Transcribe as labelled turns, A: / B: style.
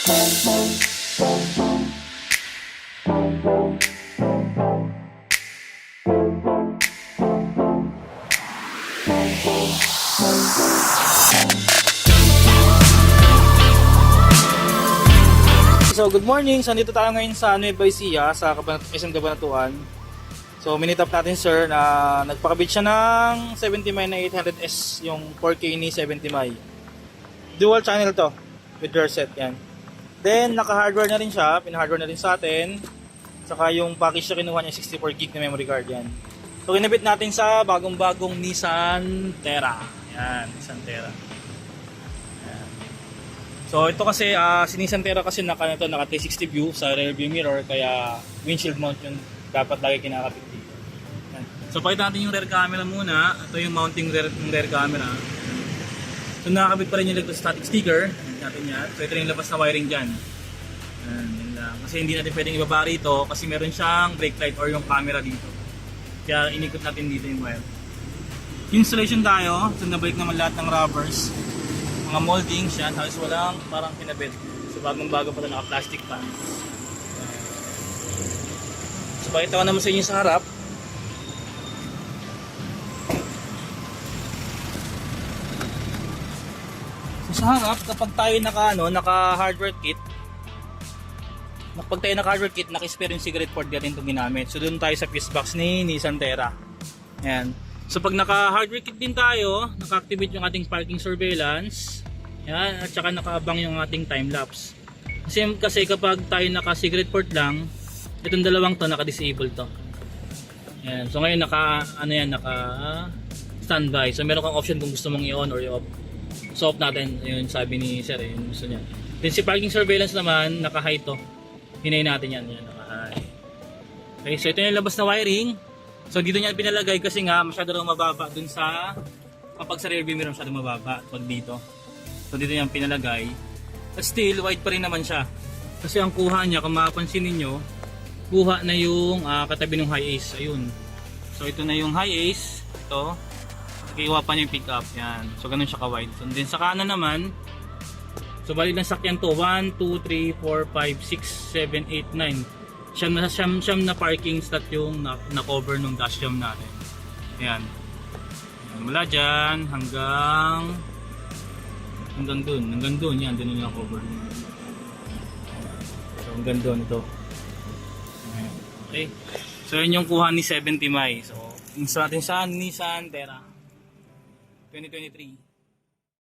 A: So good morning, so nandito tayo ngayon sa Nueva Ecija sa SM Cabanatuan. So minute up natin sir na nagpakabit siya ng 70 mi na 800S yung 4K ni 70 mi. Dual channel to with rear set yan. Then naka-hardware na rin siya, pina-hardware na rin sa atin. Saka yung package siya kinuha niya 64GB na memory card yan. So kinabit natin sa bagong-bagong Nissan Terra. Yan, Nissan Terra. So ito kasi si Nissan Terra kasi naka 360 view sa rear view mirror kaya windshield mount yung dapat lagi kinakapit dito. Yan. So pakita natin yung rear camera muna. Ito yung mounting rear camera. So nakakabit pa rin yung electrostatic sticker. Natin yan. So ito yung labas na wiring dyan. Yan lang. Kasi hindi natin pwedeng ibaba rito kasi meron siyang brake light or yung camera dito. Kaya inikot natin dito yung wire. Installation tayo. So nabalik naman lahat ng rubbers. Mga moldings yan, halos walang parang pinabit. So bagong bago pa ito, naka-plastic pa. So pakita ko naman sa inyo sa harap. So sa harap, kapag tayo naka-hardware kit, naka-spare yung cigarette port natin itong ginamit. So doon tayo sa fuse box ni Nissan Terra. Ayan. So pag naka-hardware kit din tayo, naka-activate yung ating parking surveillance. Yan, at saka nakaabang yung ating time lapse. Kasi kapag tayo naka-cigarette port lang, itong dalawang to naka-disable to. Yan. So ngayon naka-standby. So meron kang option kung gusto mong i-on or i-off. So off natin, yun sabi ni sir, yun gusto niya. Then si parking surveillance naman, naka-high to. Hinayin natin yan, naka-high. Okay, so ito yung labas na wiring. So dito niya pinalagay kasi nga masyado raw mababa dun sa kapag sa rear view mirror masyado mababa pag dito. So dito niya pinalagay. But still white pa rin naman siya. Kasi ang kuha niya kung mapapansin niyo, kuha na yung katabi ng high ace. Ayun. So ito na yung high ace, ito. Nakiwa pa niya yung pickup, yan. So ganun siya ka-wide. So din sa kanan naman, so bali lang sakyan to 1 2 3 4 5 6 7 8 9. Siyam na parking slot yung na-cover nung dashcam natin. Ayan. Mula dyan hanggang dun. Yan, dun yung na-cover. So hanggang dun ito. Okay. So yun yung kuha ni 70 mi. So install natin sa Nissan Terra 2023.